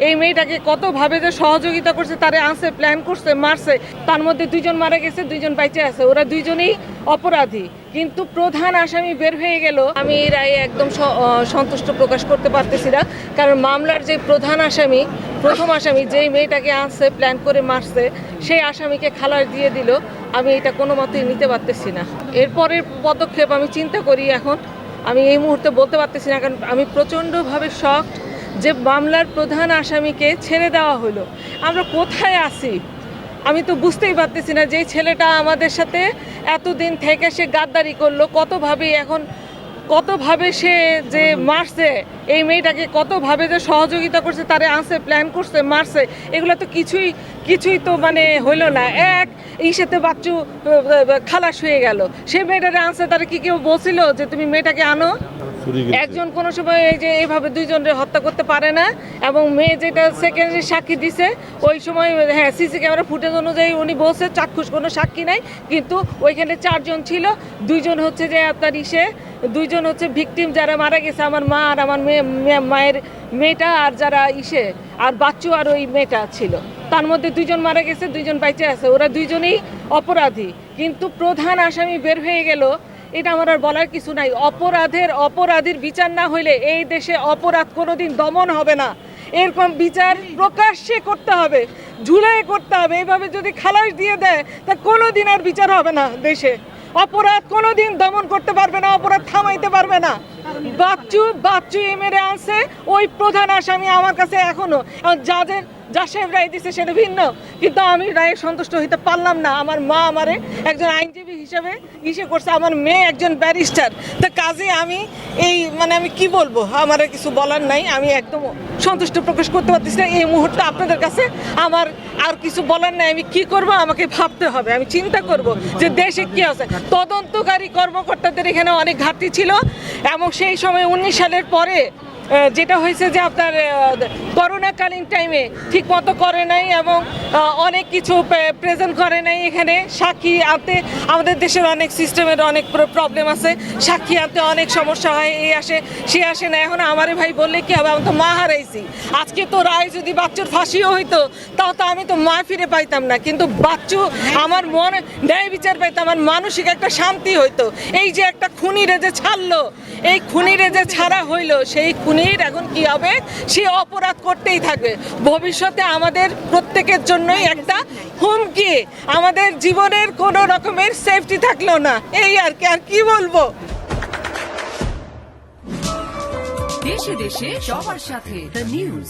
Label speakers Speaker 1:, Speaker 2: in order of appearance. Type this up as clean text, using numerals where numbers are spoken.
Speaker 1: এই মেয়েটাকে কতভাবে যে সহযোগিতা করছে, তারে আনছে, প্ল্যান করছে, মারছে। তার মধ্যে 2 জন মারা গেছে, 2 জন বাইচে আছে। ওরা 2 জনই অপরাধী, কিন্তু প্রধান আসামি বের হয়ে গেল। আমি এই রায়ে একদম সন্তুষ্ট প্রকাশ করতে পারতেছি না, কারণ মামলার যে প্রধান আসামি, প্রথম আসামি, যেই মেয়েটাকে আনছে, প্ল্যান করে মারছে, সেই আসামিকে খালাস দিয়ে দিল। আমি এটা কোনো মতেই নিতে পারতেছি না। এরপরের পদক্ষেপ আমি চিন্তা করি এখন। আমি এই মুহূর্তে বলতে পারতেছি না, কারণ আমি প্রচণ্ডভাবে শকড যে মামলার প্রধান আসামিকে ছেড়ে দেওয়া হলো। আমরা কোথায় আছি আমি তো বুঝতেই পারতেছি না। যেই ছেলেটা আমাদের সাথে এতদিন থেকে সে গাদ্দারি করলো, কতভাবে সে যে মারছে, এই মেয়েটাকে কতভাবে যে সহযোগিতা করছে, তারে আনছে, প্ল্যান করছে, মারছে, এগুলো তো কিছুই তো মানে হইল না। সাথে বাচ্চু খালাস হয়ে গেল। সে মেয়েটারে আনছে, তারা কি কেউ বলছিল যে তুমি মেয়েটাকে আনো? একজন কোনো সময় এই যে এইভাবে 2 জনের হত্যা করতে পারে না। এবং মেয়ে যেটা সেকেন্ডারি সাক্ষী দিছে, ওই সময় হ্যাঁ সিসি ক্যামেরা ফুটেজ অনুযায়ী উনি বলছে চাক্ষুষ কোনো সাক্ষী নাই, কিন্তু ওইখানে 4 জন ছিল। 2 জন হচ্ছে যে আপনার 2 জন হচ্ছে ভিকটিম, যারা মারা গেছে, আমার মা আর আমার মায়ের মেয়েটা, আর যারা আর বাচ্চু আর ওই মেয়েটা ছিল। তার মধ্যে 2 জন মারা গেছে, 2 জন বাইচে আছে। ওরা 2 জনই অপরাধী, কিন্তু প্রধান আসামি বের হয়ে গেল। এটা আমার আর বলার কিছু নাই। অপরাধীর বিচার না হইলে এই দেশে অপরাধ কোনোদিন দমন হবে না। এরকম বিচার প্রকাশ্যে করতে হবে, ঝুলাই করতে হবে। এইভাবে যদি খালাস দিয়ে দেয়, তা কোনোদিন আর বিচার হবে না দেশে। অপরাধ কোনোদিন দমন করতে পারবে না, অপরাধ থামাইতে পারবে না। বাচ্চু মেরে আনছে ওই প্রধান আসামি আমার কাছে এখনো। যা সাহেব রায় দিচ্ছে সেটা ভিন্ন, কিন্তু আমি রায়ে সন্তুষ্ট হইতে পারলাম না। আমার মা আমারে একজন আইনজীবী হিসেবে করছে, আমার মেয়ে একজন ব্যারিস্টার। তা কাজে আমি আমি কি বলবো, আমার কিছু বলার নাই। আমি একদম সন্তুষ্ট প্রকাশ করতে পারতেছি না এই মুহূর্তে। আপনাদের কাছে আমার আর কিছু বলার নাই। আমি কি করব, আমাকে ভাবতে হবে। আমি চিন্তা করব যে দেশে কি আছে। তদন্তকারী কর্মকর্তাদের এখানে অনেক ঘাটতি ছিল, এবং সেই সময় 19 সালের পরে যেটা হয়েছে যে আপনার করোনাকালীন টাইমে ঠিক মতো করে নাই, এবং অনেক কিছু প্রেজেন্ট করে নাই। এখানে সাক্ষী আনতে আমাদের দেশের অনেক সিস্টেমের অনেক প্রবলেম আছে, সাক্ষী আনতে অনেক সমস্যা হয়, এই আসে সে আসে না। এখন আমারে ভাই বললে কি হবে, আমি তো মা হারাইছি। আজকে তো রায় যদি বাচ্চুর ফাঁসিও হইতো, তাও তো আমি তো মা ফিরে পাইতাম না, কিন্তু বাচ্চু আমার মনে ন্যায় বিচার পাইতাম, আমার মানসিক একটা শান্তি হইতো। এই যে একটা খুনিরে যে ছাড়লো, এই খুনিরে যে ছাড়া হইলো, সেই খুনির এখন কি হবে, সে অপরাধ করতেই থাকবে। ভবিষ্যতে আমাদের প্রত্যেকের জন্যই একটা হুমকি, আমাদের জীবনের কোনো রকমের সেফটি থাকলো না। এই আর কি বলবো।
Speaker 2: দেশে দেশে সবার সাথে দ্য নিউজ।